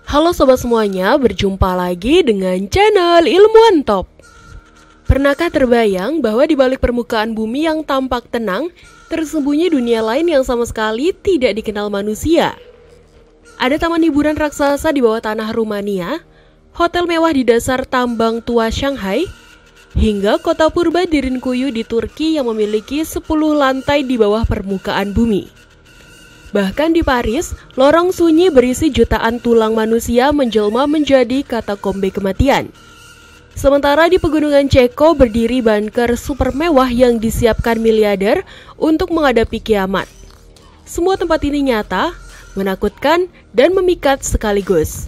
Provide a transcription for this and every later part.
Halo sobat semuanya, berjumpa lagi dengan channel Ilmuwan Top. Pernahkah terbayang bahwa di balik permukaan bumi yang tampak tenang, tersembunyi dunia lain yang sama sekali tidak dikenal manusia? Ada taman hiburan raksasa di bawah tanah Rumania, hotel mewah di dasar tambang tua Shanghai, hingga kota purba Derinkuyu di Turki yang memiliki 10 lantai di bawah permukaan bumi. Bahkan di Paris, lorong sunyi berisi jutaan tulang manusia menjelma menjadi katakombe kematian. Sementara di pegunungan Ceko berdiri bunker super mewah yang disiapkan miliarder untuk menghadapi kiamat. Semua tempat ini nyata, menakutkan, dan memikat sekaligus.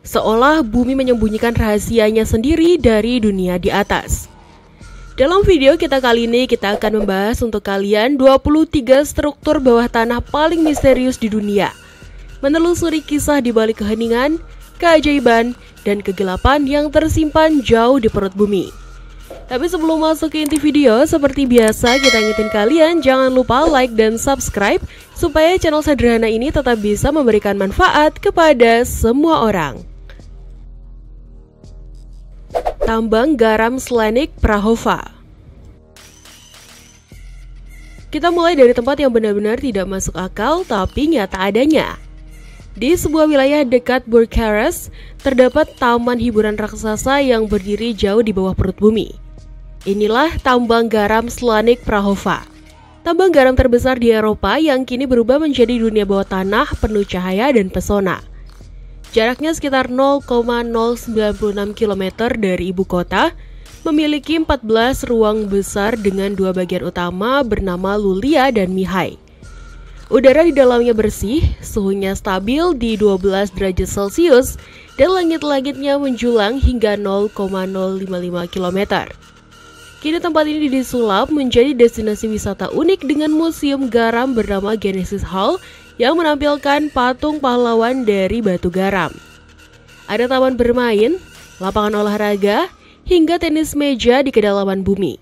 Seolah bumi menyembunyikan rahasianya sendiri dari dunia di atas. Dalam video kita kali ini kita akan membahas untuk kalian 23 struktur bawah tanah paling misterius di dunia. Menelusuri kisah di balik keheningan, keajaiban, dan kegelapan yang tersimpan jauh di perut bumi. Tapi sebelum masuk ke inti video, seperti biasa kita ingetin kalian jangan lupa like dan subscribe supaya channel sederhana ini tetap bisa memberikan manfaat kepada semua orang. Tambang garam Slanik Prahova. Kita mulai dari tempat yang benar-benar tidak masuk akal tapi nyata adanya. Di sebuah wilayah dekat Bucharest, terdapat taman hiburan raksasa yang berdiri jauh di bawah perut bumi. Inilah tambang garam Slanik Prahova. Tambang garam terbesar di Eropa yang kini berubah menjadi dunia bawah tanah penuh cahaya dan pesona. Jaraknya sekitar 0,096 km dari ibu kota, memiliki 14 ruang besar dengan 2 bagian utama bernama Lulia dan Mihai. Udara di dalamnya bersih, suhunya stabil di 12 derajat Celcius, dan langit-langitnya menjulang hingga 0,055 km. Kini tempat ini disulap menjadi destinasi wisata unik dengan museum garam bernama Genesis Hall yang menampilkan patung pahlawan dari batu garam. Ada taman bermain, lapangan olahraga, hingga tenis meja di kedalaman bumi.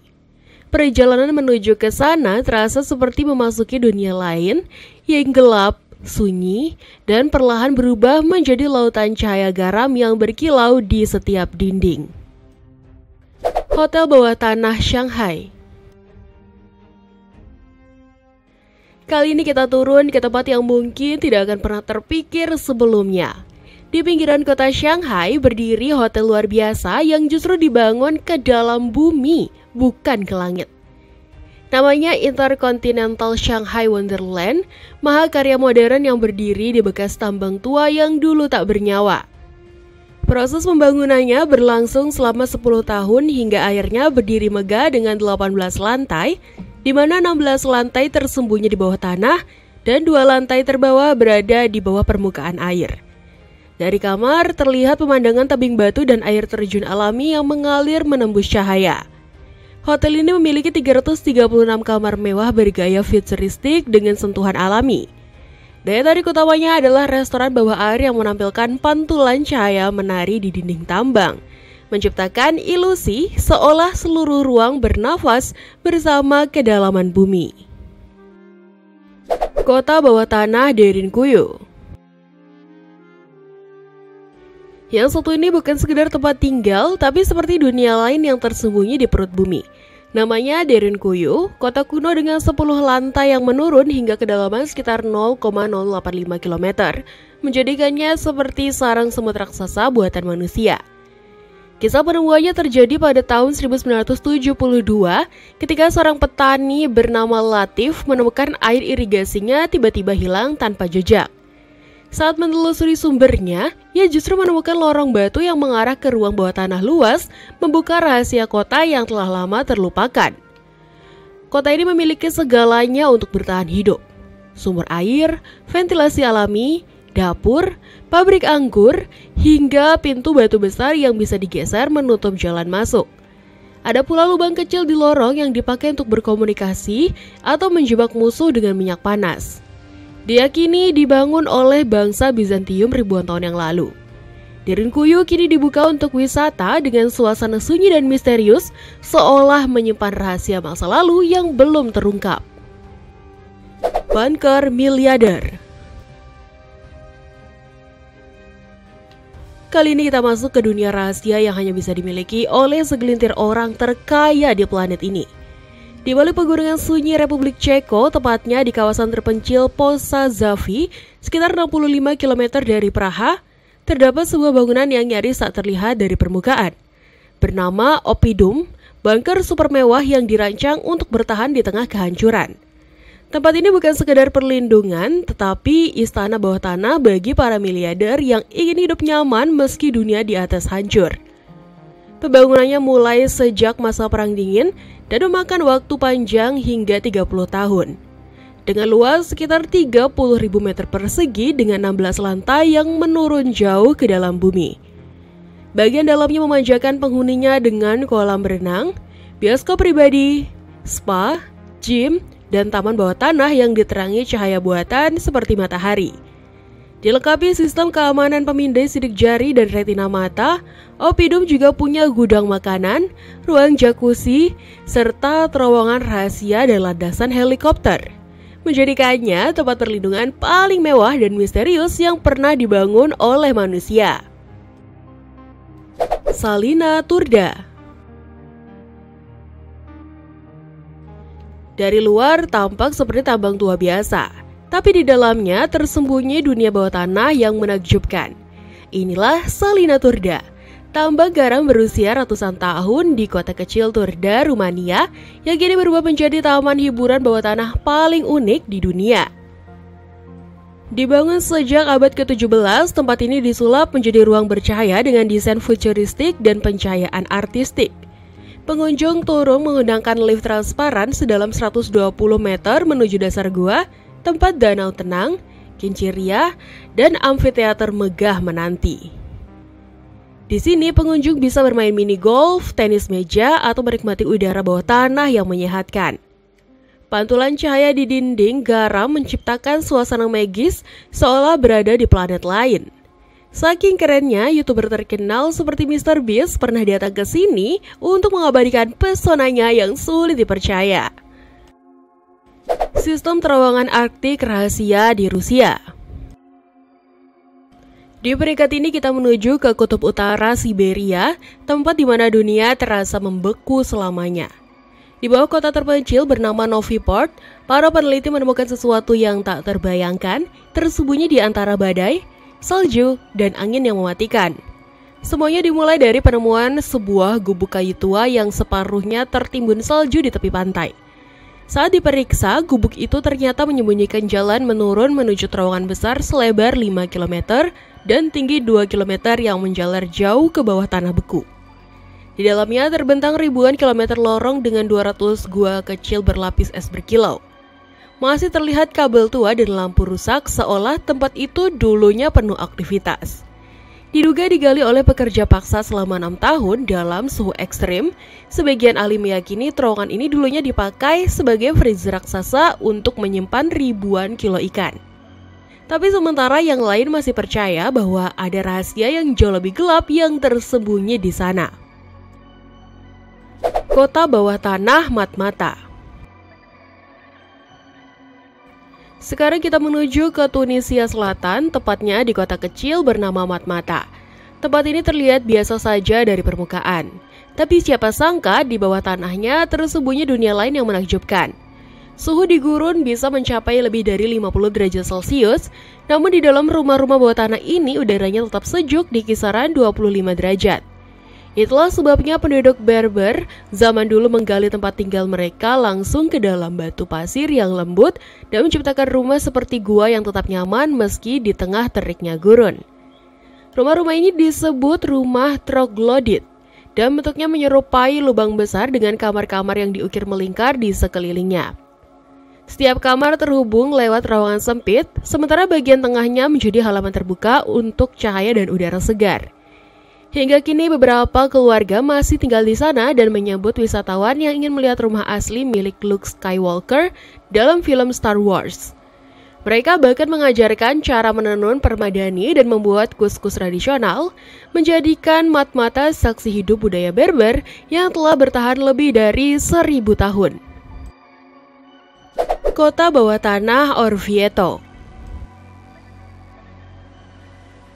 Perjalanan menuju ke sana terasa seperti memasuki dunia lain yang gelap, sunyi, dan perlahan berubah menjadi lautan cahaya garam yang berkilau di setiap dinding. Hotel bawah tanah Shanghai. Kali ini kita turun ke tempat yang mungkin tidak akan pernah terpikir sebelumnya. Di pinggiran kota Shanghai berdiri hotel luar biasa yang justru dibangun ke dalam bumi, bukan ke langit. Namanya Intercontinental Shanghai Wonderland, mahakarya modern yang berdiri di bekas tambang tua yang dulu tak bernyawa. Proses pembangunannya berlangsung selama 10 tahun hingga akhirnya berdiri megah dengan 18 lantai, di mana 16 lantai tersembunyi di bawah tanah dan 2 lantai terbawah berada di bawah permukaan air. Dari kamar terlihat pemandangan tebing batu dan air terjun alami yang mengalir menembus cahaya. Hotel ini memiliki 336 kamar mewah bergaya futuristik dengan sentuhan alami. Daya tarik utamanya adalah restoran bawah air yang menampilkan pantulan cahaya menari di dinding tambang, menciptakan ilusi seolah seluruh ruang bernafas bersama kedalaman bumi. Kota bawah tanah Derinkuyu. Yang satu ini bukan sekedar tempat tinggal, tapi seperti dunia lain yang tersembunyi di perut bumi. Namanya Derinkuyu, kota kuno dengan 10 lantai yang menurun hingga kedalaman sekitar 0,085 km, menjadikannya seperti sarang semut raksasa buatan manusia. Kisah penemuannya terjadi pada tahun 1972 ketika seorang petani bernama Latif menemukan air irigasinya tiba-tiba hilang tanpa jejak. Saat menelusuri sumbernya, ia justru menemukan lorong batu yang mengarah ke ruang bawah tanah luas, membuka rahasia kota yang telah lama terlupakan. Kota ini memiliki segalanya untuk bertahan hidup. Sumber air, ventilasi alami, dapur, pabrik anggur, hingga pintu batu besar yang bisa digeser menutup jalan masuk. Ada pula lubang kecil di lorong yang dipakai untuk berkomunikasi atau menjebak musuh dengan minyak panas. Diyakini dibangun oleh bangsa Bizantium ribuan tahun yang lalu. Derinkuyu kini dibuka untuk wisata dengan suasana sunyi dan misterius, seolah menyimpan rahasia masa lalu yang belum terungkap. Bunker miliarder. Kali ini kita masuk ke dunia rahasia yang hanya bisa dimiliki oleh segelintir orang terkaya di planet ini. Di balik pegunungan sunyi Republik Ceko, tepatnya di kawasan terpencil Posazavi, sekitar 65 km dari Praha, terdapat sebuah bangunan yang nyaris tak terlihat dari permukaan. Bernama Oppidum, bunker super mewah yang dirancang untuk bertahan di tengah kehancuran. Tempat ini bukan sekedar perlindungan, tetapi istana bawah tanah bagi para miliarder yang ingin hidup nyaman meski dunia di atas hancur. Pembangunannya mulai sejak masa Perang Dingin dan memakan waktu panjang hingga 30 tahun. Dengan luas sekitar 30.000 meter persegi dengan 16 lantai yang menurun jauh ke dalam bumi. Bagian dalamnya memanjakan penghuninya dengan kolam berenang, bioskop pribadi, spa, gym, dan taman bawah tanah yang diterangi cahaya buatan seperti matahari. Dilengkapi sistem keamanan pemindai sidik jari dan retina mata, Oppidum juga punya gudang makanan, ruang jacuzzi, serta terowongan rahasia dan landasan helikopter. Menjadikannya tempat perlindungan paling mewah dan misterius yang pernah dibangun oleh manusia. Salina Turda. Dari luar tampak seperti tambang tua biasa, tapi di dalamnya tersembunyi dunia bawah tanah yang menakjubkan. Inilah Salina Turda, tambang garam berusia ratusan tahun di kota kecil Turda, Rumania, yang kini berubah menjadi taman hiburan bawah tanah paling unik di dunia. Dibangun sejak abad ke-17, tempat ini disulap menjadi ruang bercahaya dengan desain futuristik dan pencahayaan artistik. Pengunjung turun menggunakan lift transparan sedalam 120 meter menuju dasar gua, tempat danau tenang, kinciria, dan amfiteater megah menanti. Di sini pengunjung bisa bermain mini golf, tenis meja, atau menikmati udara bawah tanah yang menyehatkan. Pantulan cahaya di dinding garam menciptakan suasana magis seolah berada di planet lain. Saking kerennya, YouTuber terkenal seperti MrBeast pernah datang ke sini untuk mengabadikan pesonanya yang sulit dipercaya. Sistem terowongan Arktik rahasia di Rusia. Di peringkat ini kita menuju ke kutub utara Siberia, tempat di mana dunia terasa membeku selamanya. Di bawah kota terpencil bernama Novi Port, para peneliti menemukan sesuatu yang tak terbayangkan, tersembunyi di antara badai, salju, dan angin yang mematikan. Semuanya dimulai dari penemuan sebuah gubuk kayu tua yang separuhnya tertimbun salju di tepi pantai. Saat diperiksa, gubuk itu ternyata menyembunyikan jalan menurun menuju terowongan besar selebar 5 km dan tinggi 2 km yang menjalar jauh ke bawah tanah beku. Di dalamnya terbentang ribuan kilometer lorong dengan 200 gua kecil berlapis es berkilau. Masih terlihat kabel tua dan lampu rusak seolah tempat itu dulunya penuh aktivitas. Diduga digali oleh pekerja paksa selama 6 tahun dalam suhu ekstrim, sebagian ahli meyakini terowongan ini dulunya dipakai sebagai freezer raksasa untuk menyimpan ribuan kilo ikan. Tapi sementara yang lain masih percaya bahwa ada rahasia yang jauh lebih gelap yang tersembunyi di sana. Kota bawah tanah Matmata. Sekarang kita menuju ke Tunisia Selatan, tepatnya di kota kecil bernama Matmata. Tempat ini terlihat biasa saja dari permukaan. Tapi siapa sangka di bawah tanahnya tersembunyi dunia lain yang menakjubkan. Suhu di gurun bisa mencapai lebih dari 50 derajat Celcius, namun di dalam rumah-rumah bawah tanah ini udaranya tetap sejuk di kisaran 25 derajat. Itulah sebabnya penduduk Berber zaman dulu menggali tempat tinggal mereka langsung ke dalam batu pasir yang lembut dan menciptakan rumah seperti gua yang tetap nyaman meski di tengah teriknya gurun. Rumah-rumah ini disebut rumah troglodit dan bentuknya menyerupai lubang besar dengan kamar-kamar yang diukir melingkar di sekelilingnya. Setiap kamar terhubung lewat terowongan sempit, sementara bagian tengahnya menjadi halaman terbuka untuk cahaya dan udara segar. Hingga kini beberapa keluarga masih tinggal di sana dan menyambut wisatawan yang ingin melihat rumah asli milik Luke Skywalker dalam film Star Wars. Mereka bahkan mengajarkan cara menenun permadani dan membuat kus-kus tradisional, menjadikan Matmata saksi hidup budaya Berber yang telah bertahan lebih dari 1000 tahun. Kota bawah tanah Orvieto.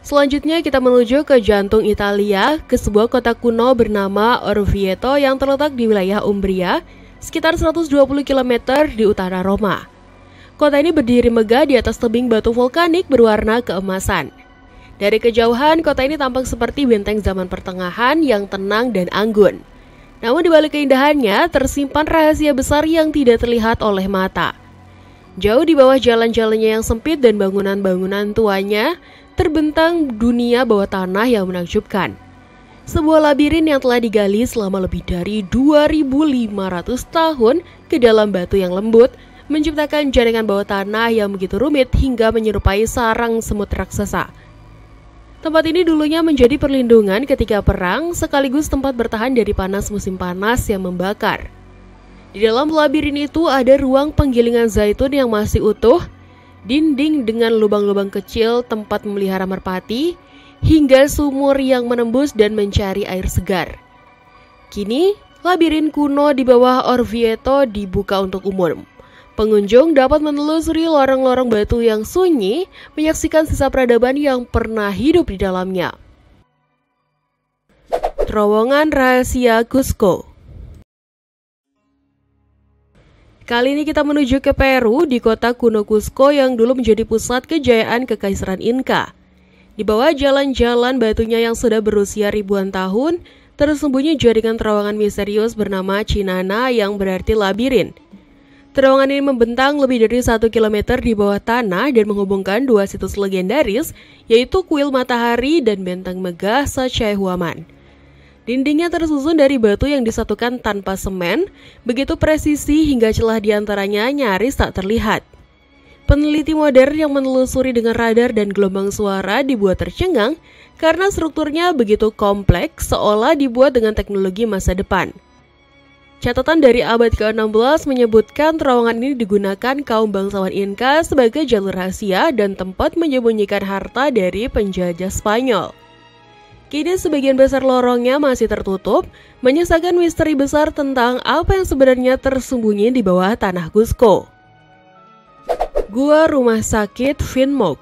Selanjutnya kita menuju ke jantung Italia, ke sebuah kota kuno bernama Orvieto yang terletak di wilayah Umbria, sekitar 120 km di utara Roma. Kota ini berdiri megah di atas tebing batu vulkanik berwarna keemasan. Dari kejauhan, kota ini tampak seperti benteng zaman pertengahan yang tenang dan anggun. Namun di balik keindahannya, tersimpan rahasia besar yang tidak terlihat oleh mata. Jauh di bawah jalan-jalannya yang sempit dan bangunan-bangunan tuanya, terbentang dunia bawah tanah yang menakjubkan. Sebuah labirin yang telah digali selama lebih dari 2.500 tahun ke dalam batu yang lembut, menciptakan jaringan bawah tanah yang begitu rumit hingga menyerupai sarang semut raksasa. Tempat ini dulunya menjadi perlindungan ketika perang, sekaligus tempat bertahan dari panas musim panas yang membakar. Di dalam labirin itu ada ruang penggilingan zaitun yang masih utuh, dinding dengan lubang-lubang kecil tempat memelihara merpati, hingga sumur yang menembus dan mencari air segar. Kini, labirin kuno di bawah Orvieto dibuka untuk umum. Pengunjung dapat menelusuri lorong-lorong batu yang sunyi, menyaksikan sisa peradaban yang pernah hidup di dalamnya. Terowongan rahasia Cusco. Kali ini kita menuju ke Peru di kota kuno Cusco yang dulu menjadi pusat kejayaan Kekaisaran Inca. Di bawah jalan-jalan batunya yang sudah berusia ribuan tahun, tersembunyi jaringan terowongan misterius bernama Cinana yang berarti labirin. Terowongan ini membentang lebih dari 1 km di bawah tanah dan menghubungkan dua situs legendaris, yaitu Kuil Matahari dan Benteng Megah Sacsayhuaman. Dindingnya tersusun dari batu yang disatukan tanpa semen, begitu presisi hingga celah di antaranya nyaris tak terlihat. Peneliti modern yang menelusuri dengan radar dan gelombang suara dibuat tercengang karena strukturnya begitu kompleks seolah dibuat dengan teknologi masa depan. Catatan dari abad ke-16 menyebutkan terowongan ini digunakan kaum bangsawan Inca sebagai jalur rahasia dan tempat menyembunyikan harta dari penjajah Spanyol. Kini sebagian besar lorongnya masih tertutup, menyisakan misteri besar tentang apa yang sebenarnya tersembunyi di bawah tanah Cusco. Gua Rumah Sakit Vinh Mộc.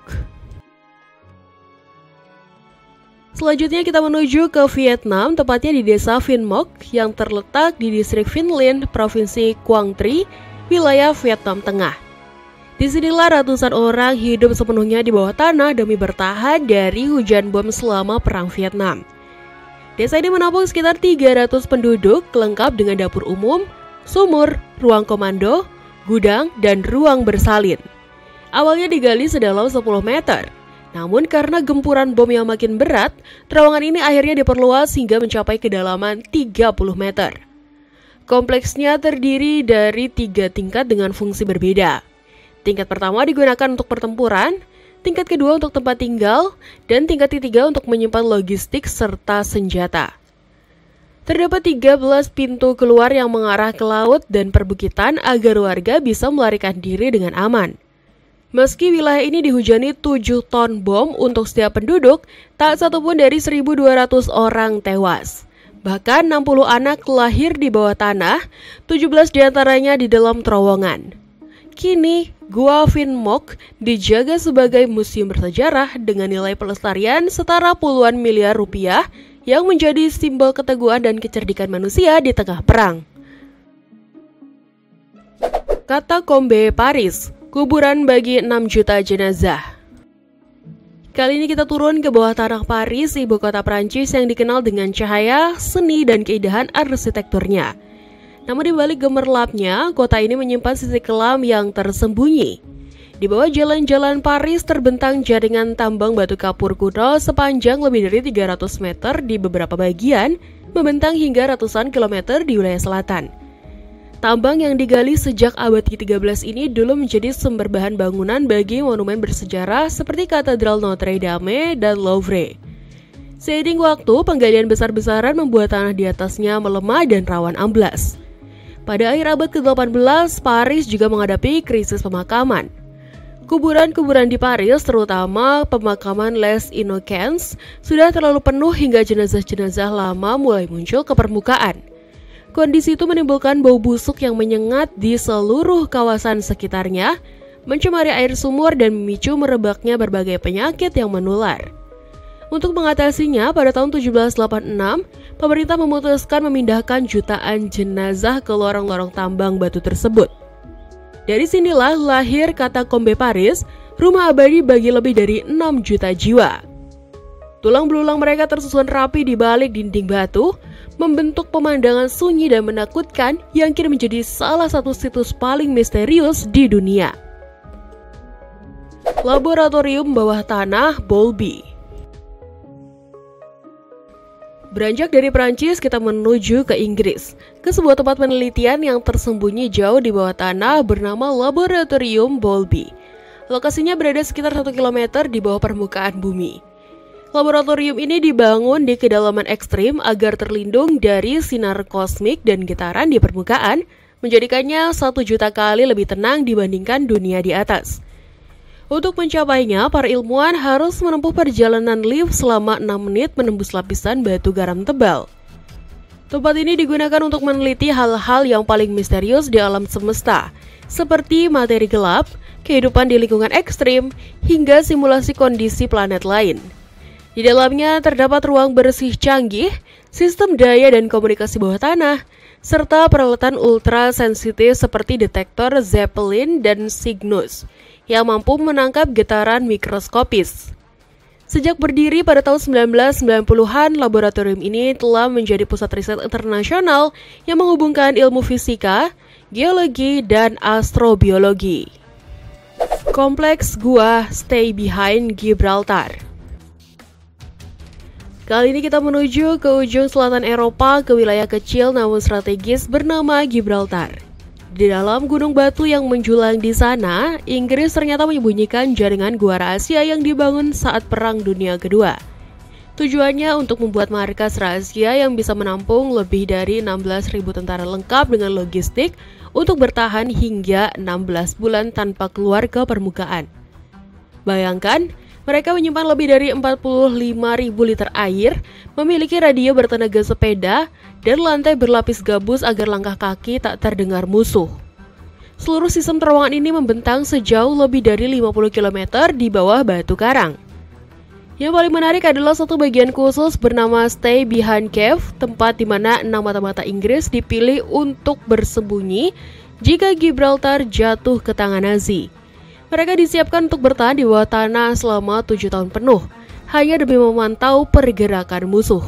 Selanjutnya kita menuju ke Vietnam, tepatnya di desa Vinh Mộc yang terletak di distrik Vinh Linh, Provinsi Quang Tri, wilayah Vietnam Tengah. Disinilah ratusan orang hidup sepenuhnya di bawah tanah demi bertahan dari hujan bom selama Perang Vietnam. Desa ini menampung sekitar 300 penduduk, lengkap dengan dapur umum, sumur, ruang komando, gudang, dan ruang bersalin. Awalnya digali sedalam 10 meter, namun karena gempuran bom yang makin berat, terowongan ini akhirnya diperluas hingga mencapai kedalaman 30 meter. Kompleksnya terdiri dari 3 tingkat dengan fungsi berbeda. Tingkat pertama digunakan untuk pertempuran, tingkat kedua untuk tempat tinggal, dan tingkat ketiga untuk menyimpan logistik serta senjata. Terdapat 13 pintu keluar yang mengarah ke laut dan perbukitan agar warga bisa melarikan diri dengan aman. Meski wilayah ini dihujani 7 ton bom untuk setiap penduduk, tak satupun dari 1.200 orang tewas. Bahkan 60 anak lahir di bawah tanah, 17 diantaranya di dalam terowongan. Kini, Gua Vinh Mộc dijaga sebagai museum bersejarah dengan nilai pelestarian setara puluhan miliar rupiah yang menjadi simbol keteguhan dan kecerdikan manusia di tengah perang. Katakombe Paris, kuburan bagi 6 juta jenazah. Kali ini kita turun ke bawah tanah Paris, ibu kota Prancis yang dikenal dengan cahaya, seni, dan keindahan arsitekturnya. Namun di balik gemerlapnya, kota ini menyimpan sisi kelam yang tersembunyi. Di bawah jalan-jalan Paris terbentang jaringan tambang batu kapur kuno sepanjang lebih dari 300 meter di beberapa bagian, membentang hingga ratusan kilometer di wilayah selatan. Tambang yang digali sejak abad ke-13 ini dulu menjadi sumber bahan bangunan bagi monumen bersejarah seperti Katedral Notre Dame dan Louvre. Seiring waktu, penggalian besar-besaran membuat tanah di atasnya melemah dan rawan amblas. Pada akhir abad ke-18, Paris juga menghadapi krisis pemakaman. Kuburan-kuburan di Paris, terutama pemakaman Les Innocents, sudah terlalu penuh hingga jenazah-jenazah lama mulai muncul ke permukaan. Kondisi itu menimbulkan bau busuk yang menyengat di seluruh kawasan sekitarnya, mencemari air sumur dan memicu merebaknya berbagai penyakit yang menular. Untuk mengatasinya, pada tahun 1786, pemerintah memutuskan memindahkan jutaan jenazah ke lorong-lorong tambang batu tersebut. Dari sinilah lahir kata Combe Paris, rumah abadi bagi lebih dari 6 juta jiwa. Tulang belulang mereka tersusun rapi di balik dinding batu, membentuk pemandangan sunyi dan menakutkan yang kini menjadi salah satu situs paling misterius di dunia. Laboratorium bawah tanah Bowlby. Beranjak dari Prancis, kita menuju ke Inggris, ke sebuah tempat penelitian yang tersembunyi jauh di bawah tanah bernama Laboratorium Bowlby. Lokasinya berada sekitar 1 km di bawah permukaan bumi. Laboratorium ini dibangun di kedalaman ekstrim agar terlindung dari sinar kosmik dan getaran di permukaan, menjadikannya 1 juta kali lebih tenang dibandingkan dunia di atas. Untuk mencapainya, para ilmuwan harus menempuh perjalanan lift selama 6 menit menembus lapisan batu garam tebal. Tempat ini digunakan untuk meneliti hal-hal yang paling misterius di alam semesta, seperti materi gelap, kehidupan di lingkungan ekstrim, hingga simulasi kondisi planet lain. Di dalamnya terdapat ruang bersih canggih, sistem daya dan komunikasi bawah tanah, serta peralatan ultra sensitif seperti detektor Zeppelin dan Cygnus yang mampu menangkap getaran mikroskopis. Sejak berdiri pada tahun 1990-an, laboratorium ini telah menjadi pusat riset internasional yang menghubungkan ilmu fisika, geologi, dan astrobiologi. Kompleks Gua Stay Behind Gibraltar. Kali ini kita menuju ke ujung selatan Eropa, ke wilayah kecil namun strategis bernama Gibraltar. Di dalam gunung batu yang menjulang di sana, Inggris ternyata menyembunyikan jaringan gua rahasia yang dibangun saat Perang Dunia Kedua. Tujuannya untuk membuat markas rahasia yang bisa menampung lebih dari 16.000 tentara lengkap dengan logistik untuk bertahan hingga 16 bulan tanpa keluar ke permukaan. Bayangkan, mereka menyimpan lebih dari 45.000 liter air, memiliki radio bertenaga sepeda, dan lantai berlapis gabus agar langkah kaki tak terdengar musuh. Seluruh sistem terowongan ini membentang sejauh lebih dari 50 km di bawah batu karang. Yang paling menarik adalah satu bagian khusus bernama Stay Behind Cave, tempat di mana 6 mata-mata Inggris dipilih untuk bersembunyi jika Gibraltar jatuh ke tangan Nazi. Mereka disiapkan untuk bertahan di bawah tanah selama 7 tahun penuh, hanya demi memantau pergerakan musuh.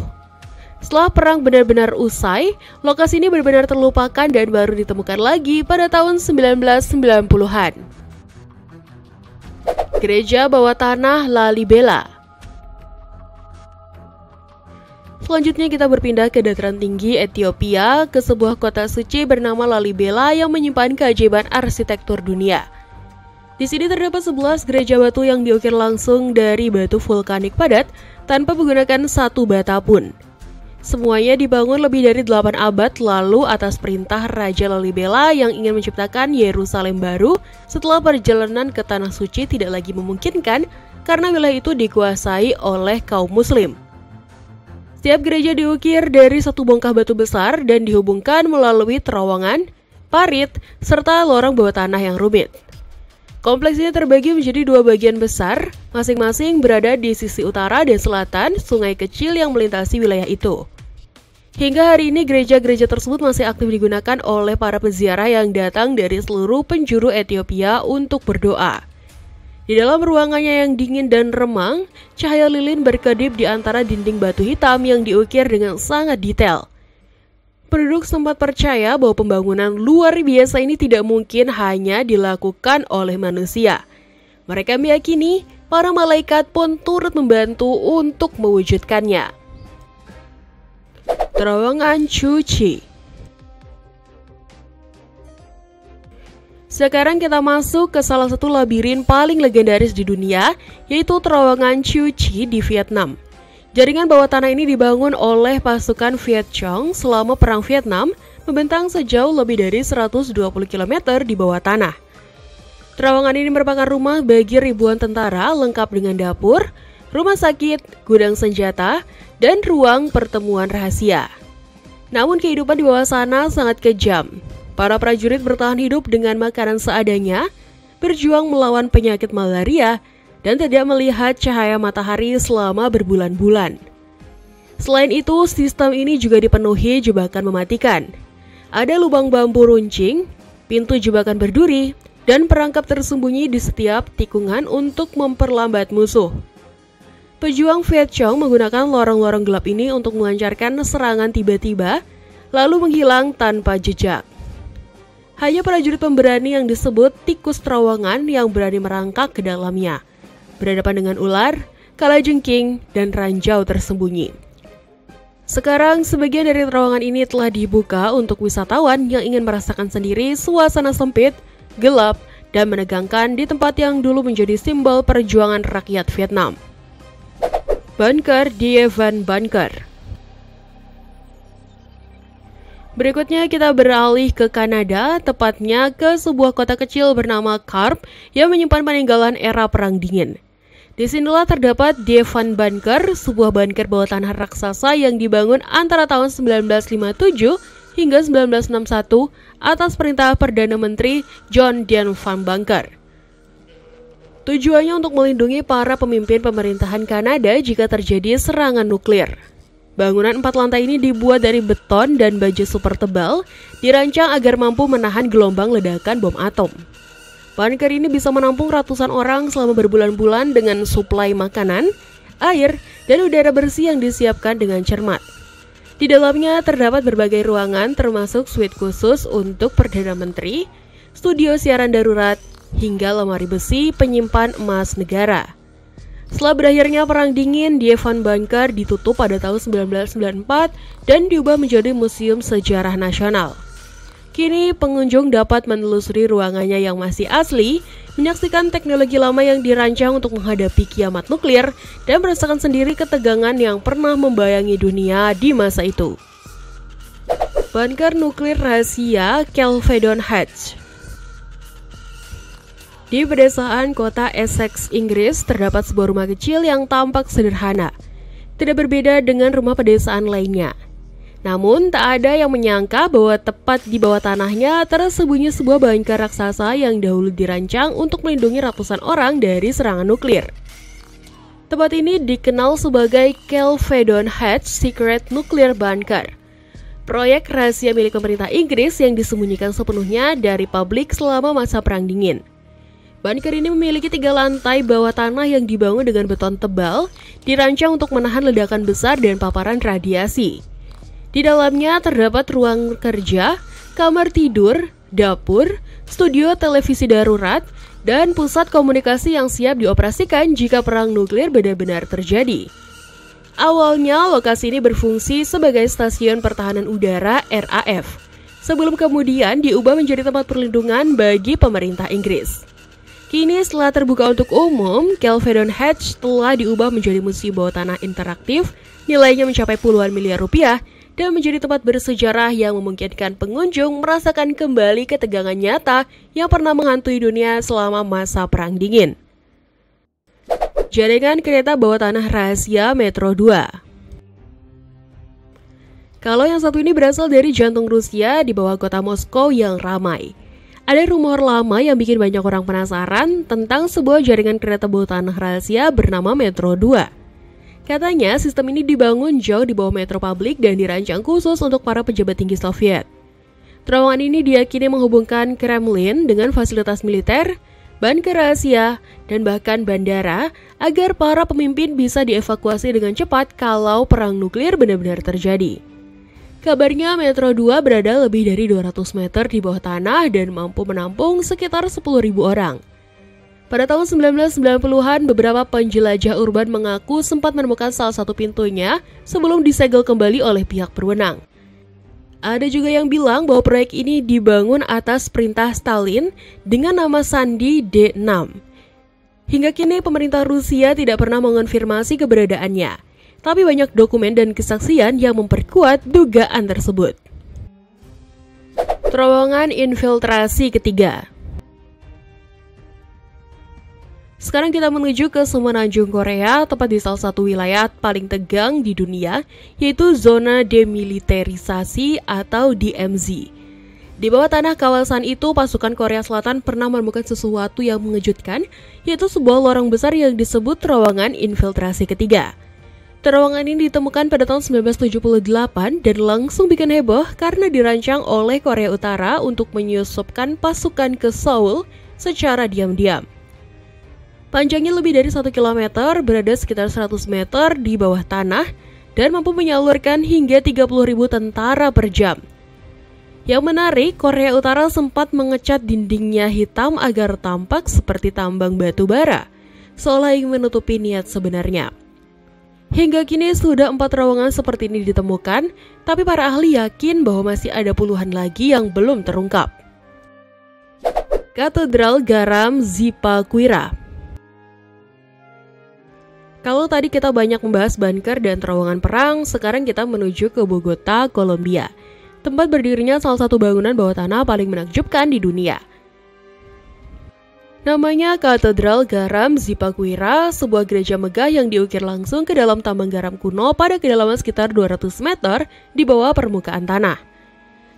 Setelah perang benar-benar usai, lokasi ini benar-benar terlupakan dan baru ditemukan lagi pada tahun 1990-an. Gereja bawah tanah Lalibela. Selanjutnya kita berpindah ke dataran tinggi Ethiopia, ke sebuah kota suci bernama Lalibela yang menyimpan keajaiban arsitektur dunia. Di sini terdapat 11 gereja batu yang diukir langsung dari batu vulkanik padat tanpa menggunakan satu bata pun. Semuanya dibangun lebih dari 8 abad lalu atas perintah Raja Lalibela yang ingin menciptakan Yerusalem baru setelah perjalanan ke Tanah Suci tidak lagi memungkinkan karena wilayah itu dikuasai oleh kaum muslim. Setiap gereja diukir dari satu bongkah batu besar dan dihubungkan melalui terowongan, parit, serta lorong bawah tanah yang rumit. Kompleks ini terbagi menjadi 2 bagian besar, masing-masing berada di sisi utara dan selatan sungai kecil yang melintasi wilayah itu. Hingga hari ini gereja-gereja tersebut masih aktif digunakan oleh para peziarah yang datang dari seluruh penjuru Ethiopia untuk berdoa. Di dalam ruangannya yang dingin dan remang, cahaya lilin berkedip di antara dinding batu hitam yang diukir dengan sangat detail. Penduduk sempat percaya bahwa pembangunan luar biasa ini tidak mungkin hanya dilakukan oleh manusia. Mereka meyakini para malaikat pun turut membantu untuk mewujudkannya. Terowongan Chuchi. Sekarang kita masuk ke salah satu labirin paling legendaris di dunia, yaitu terowongan Chuchi di Vietnam. Jaringan bawah tanah ini dibangun oleh pasukan Viet Cong selama Perang Vietnam, membentang sejauh lebih dari 120 km di bawah tanah. Terowongan ini merupakan rumah bagi ribuan tentara lengkap dengan dapur, rumah sakit, gudang senjata, dan ruang pertemuan rahasia. Namun kehidupan di bawah sana sangat kejam. Para prajurit bertahan hidup dengan makanan seadanya, berjuang melawan penyakit malaria, dan tidak melihat cahaya matahari selama berbulan-bulan. Selain itu, sistem ini juga dipenuhi jebakan mematikan. Ada lubang bambu runcing, pintu jebakan berduri, dan perangkap tersembunyi di setiap tikungan untuk memperlambat musuh. Pejuang Viet Cong menggunakan lorong-lorong gelap ini untuk melancarkan serangan tiba-tiba, lalu menghilang tanpa jejak. Hanya prajurit pemberani yang disebut tikus terowongan yang berani merangkak ke dalamnya, berhadapan dengan ular, kalajengking, dan ranjau tersembunyi. Sekarang, sebagian dari terowongan ini telah dibuka untuk wisatawan yang ingin merasakan sendiri suasana sempit, gelap, dan menegangkan di tempat yang dulu menjadi simbol perjuangan rakyat Vietnam. Bunker Die Van Bunker. Berikutnya kita beralih ke Kanada, tepatnya ke sebuah kota kecil bernama Carp yang menyimpan peninggalan era Perang Dingin. Disinilah terdapat Die Van Bunker, sebuah bunker bawah tanah raksasa yang dibangun antara tahun 1957 hingga 1961 atas perintah Perdana Menteri John Dean Van Bunker. Tujuannya untuk melindungi para pemimpin pemerintahan Kanada jika terjadi serangan nuklir. Bangunan 4 lantai ini dibuat dari beton dan baja super tebal, dirancang agar mampu menahan gelombang ledakan bom atom. Bunker ini bisa menampung ratusan orang selama berbulan-bulan dengan suplai makanan, air, dan udara bersih yang disiapkan dengan cermat. Di dalamnya terdapat berbagai ruangan termasuk suite khusus untuk Perdana Menteri, studio siaran darurat, hingga lemari besi penyimpan emas negara. Setelah berakhirnya Perang Dingin, Die Van Bunker ditutup pada tahun 1994 dan diubah menjadi Museum Sejarah Nasional. Kini pengunjung dapat menelusuri ruangannya yang masih asli, menyaksikan teknologi lama yang dirancang untuk menghadapi kiamat nuklir, dan merasakan sendiri ketegangan yang pernah membayangi dunia di masa itu. Bunker nuklir rahasia Kelvedon Hatch. Di pedesaan kota Essex, Inggris, terdapat sebuah rumah kecil yang tampak sederhana, tidak berbeda dengan rumah pedesaan lainnya. Namun, tak ada yang menyangka bahwa tepat di bawah tanahnya tersembunyi sebuah bunker raksasa yang dahulu dirancang untuk melindungi ratusan orang dari serangan nuklir. Tempat ini dikenal sebagai Kelvedon Hatch Secret Nuclear Bunker, proyek rahasia milik pemerintah Inggris yang disembunyikan sepenuhnya dari publik selama masa Perang Dingin. Bunker ini memiliki 3 lantai bawah tanah yang dibangun dengan beton tebal, dirancang untuk menahan ledakan besar dan paparan radiasi. Di dalamnya terdapat ruang kerja, kamar tidur, dapur, studio televisi darurat, dan pusat komunikasi yang siap dioperasikan jika perang nuklir benar-benar terjadi. Awalnya, lokasi ini berfungsi sebagai stasiun pertahanan udara RAF, sebelum kemudian diubah menjadi tempat perlindungan bagi pemerintah Inggris. Kini setelah terbuka untuk umum, Kelvedon Hatch telah diubah menjadi museum bawah tanah interaktif, nilainya mencapai puluhan miliar rupiah, dan menjadi tempat bersejarah yang memungkinkan pengunjung merasakan kembali ketegangan nyata yang pernah menghantui dunia selama masa Perang Dingin. Jaringan kereta bawah tanah rahasia Metro 2. Kalau yang satu ini berasal dari jantung Rusia di bawah kota Moskow yang ramai. Ada rumor lama yang bikin banyak orang penasaran tentang sebuah jaringan kereta bawah tanah rahasia bernama Metro 2. Katanya sistem ini dibangun jauh di bawah metro publik dan dirancang khusus untuk para pejabat tinggi Soviet. Terowongan ini diyakini menghubungkan Kremlin dengan fasilitas militer, bunker rahasia, dan bahkan bandara agar para pemimpin bisa dievakuasi dengan cepat kalau perang nuklir benar-benar terjadi. Kabarnya Metro 2 berada lebih dari 200 meter di bawah tanah dan mampu menampung sekitar 10.000 orang. Pada tahun 1990-an, beberapa penjelajah urban mengaku sempat menemukan salah satu pintunya sebelum disegel kembali oleh pihak berwenang. Ada juga yang bilang bahwa proyek ini dibangun atas perintah Stalin dengan nama sandi D6. Hingga kini pemerintah Rusia tidak pernah mengonfirmasi keberadaannya, tapi banyak dokumen dan kesaksian yang memperkuat dugaan tersebut. Terowongan infiltrasi ketiga. Sekarang kita menuju ke semenanjung Korea, tepat di salah satu wilayah paling tegang di dunia, yaitu Zona Demilitarisasi atau DMZ. Di bawah tanah kawasan itu, pasukan Korea Selatan pernah menemukan sesuatu yang mengejutkan, yaitu sebuah lorong besar yang disebut terowongan infiltrasi ketiga. Terowongan ini ditemukan pada tahun 1978 dan langsung bikin heboh karena dirancang oleh Korea Utara untuk menyusupkan pasukan ke Seoul secara diam-diam. Panjangnya lebih dari 1 km, berada sekitar 100 meter di bawah tanah, dan mampu menyalurkan hingga 30.000 tentara per jam. Yang menarik, Korea Utara sempat mengecat dindingnya hitam agar tampak seperti tambang batu bara, seolah ingin menutupi niat sebenarnya. Hingga kini sudah 4 terowongan seperti ini ditemukan, tapi para ahli yakin bahwa masih ada puluhan lagi yang belum terungkap. Katedral Garam Zipaquirá. Kalau tadi kita banyak membahas bunker dan terowongan perang, sekarang kita menuju ke Bogota, Kolombia. Tempat berdirinya salah satu bangunan bawah tanah paling menakjubkan di dunia. Namanya Katedral Garam Zipaquirá, sebuah gereja megah yang diukir langsung ke dalam tambang garam kuno pada kedalaman sekitar 200 meter di bawah permukaan tanah.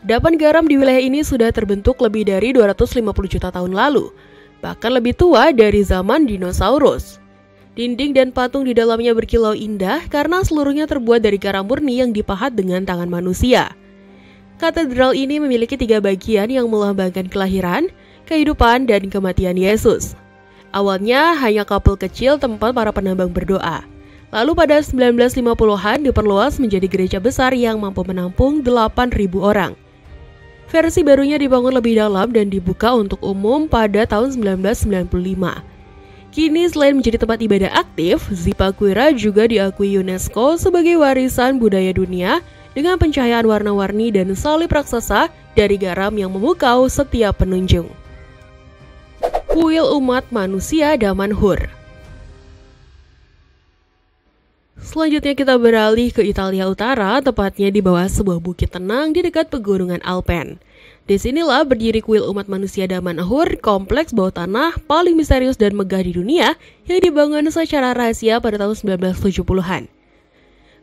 Dapan garam di wilayah ini sudah terbentuk lebih dari 250 juta tahun lalu, bahkan lebih tua dari zaman dinosaurus. Dinding dan patung di dalamnya berkilau indah karena seluruhnya terbuat dari garam murni yang dipahat dengan tangan manusia. Katedral ini memiliki 3 bagian yang melambangkan kelahiran, kehidupan, dan kematian Yesus. Awalnya hanya kapel kecil tempat para penambang berdoa. Lalu pada 1950-an diperluas menjadi gereja besar yang mampu menampung 8.000 orang. Versi barunya dibangun lebih dalam dan dibuka untuk umum pada tahun 1995. Kini selain menjadi tempat ibadah aktif, Zipaquirá juga diakui UNESCO sebagai warisan budaya dunia dengan pencahayaan warna-warni dan salib raksasa dari garam yang memukau setiap pengunjung. Kuil umat manusia Damanhur. Selanjutnya kita beralih ke Italia Utara, tepatnya di bawah sebuah bukit tenang di dekat pegunungan Alpen. Disinilah berdiri kuil umat manusia Damanhur, kompleks bawah tanah paling misterius dan megah di dunia yang dibangun secara rahasia pada tahun 1970-an.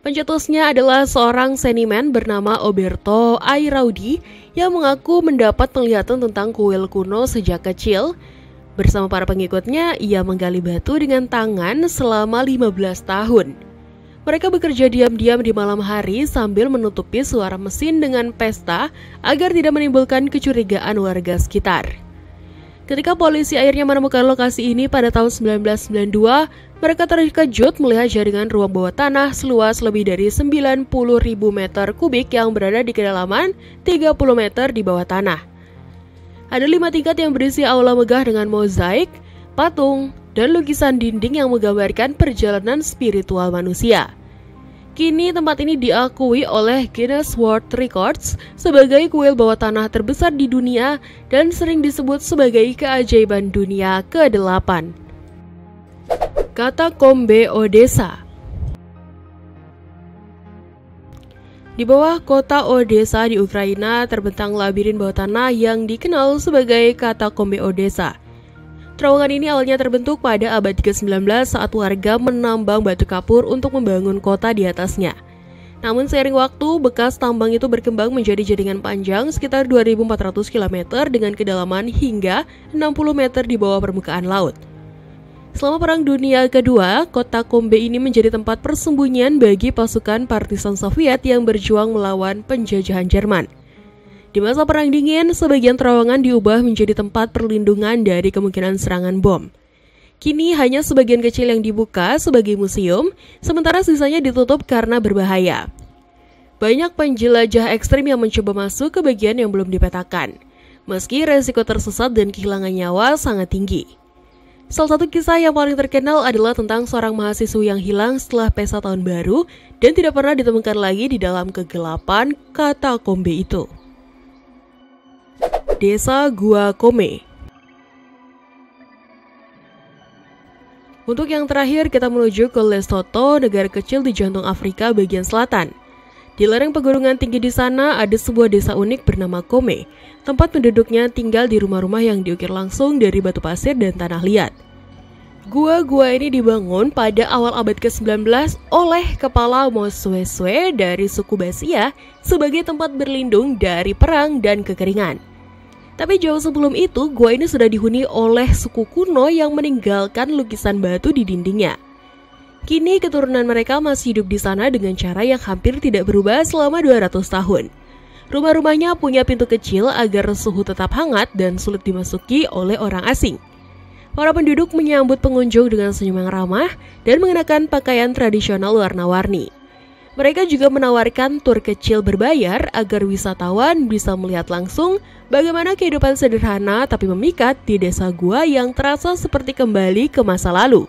Pencetusnya adalah seorang seniman bernama Oberto Airaudi yang mengaku mendapat penglihatan tentang kuil kuno sejak kecil. Bersama para pengikutnya, ia menggali batu dengan tangan selama 15 tahun. Mereka bekerja diam-diam di malam hari sambil menutupi suara mesin dengan pesta agar tidak menimbulkan kecurigaan warga sekitar. Ketika polisi akhirnya menemukan lokasi ini pada tahun 1992, mereka terkejut melihat jaringan ruang bawah tanah seluas lebih dari 90.000 meter kubik yang berada di kedalaman 30 meter di bawah tanah. Ada 5 tingkat yang berisi aula megah dengan mozaik, patung, dan lukisan dinding yang menggambarkan perjalanan spiritual manusia. Kini tempat ini diakui oleh Guinness World Records sebagai kuil bawah tanah terbesar di dunia dan sering disebut sebagai keajaiban dunia ke-8. Katakombe Odessa. Di bawah kota Odessa di Ukraina terbentang labirin bawah tanah yang dikenal sebagai Katakombe Odessa. Terowongan ini awalnya terbentuk pada abad ke-19 saat warga menambang batu kapur untuk membangun kota di atasnya. Namun seiring waktu, bekas tambang itu berkembang menjadi jaringan panjang sekitar 2.400 km dengan kedalaman hingga 60 meter di bawah permukaan laut. Selama Perang Dunia Kedua, Katakombe ini menjadi tempat persembunyian bagi pasukan partisan Soviet yang berjuang melawan penjajahan Jerman. Di masa Perang Dingin, sebagian terowongan diubah menjadi tempat perlindungan dari kemungkinan serangan bom. Kini hanya sebagian kecil yang dibuka sebagai museum, sementara sisanya ditutup karena berbahaya. Banyak penjelajah ekstrim yang mencoba masuk ke bagian yang belum dipetakan, meski resiko tersesat dan kehilangan nyawa sangat tinggi. Salah satu kisah yang paling terkenal adalah tentang seorang mahasiswa yang hilang setelah pesta tahun baru dan tidak pernah ditemukan lagi di dalam kegelapan Katakombe itu. Desa Gua Kome. Untuk yang terakhir, kita menuju ke Lesotho, negara kecil di jantung Afrika bagian selatan. Di lereng pegunungan tinggi di sana ada sebuah desa unik bernama Kome. Tempat penduduknya tinggal di rumah-rumah yang diukir langsung dari batu pasir dan tanah liat. Gua ini dibangun pada awal abad ke-19 oleh kepala Mosweswe dari suku Basia sebagai tempat berlindung dari perang dan kekeringan. Tapi jauh sebelum itu, gua ini sudah dihuni oleh suku kuno yang meninggalkan lukisan batu di dindingnya. Kini keturunan mereka masih hidup di sana dengan cara yang hampir tidak berubah selama 200 tahun. Rumah-rumahnya punya pintu kecil agar suhu tetap hangat dan sulit dimasuki oleh orang asing. Para penduduk menyambut pengunjung dengan senyum yang ramah dan mengenakan pakaian tradisional warna-warni. Mereka juga menawarkan tur kecil berbayar agar wisatawan bisa melihat langsung bagaimana kehidupan sederhana tapi memikat di desa gua yang terasa seperti kembali ke masa lalu.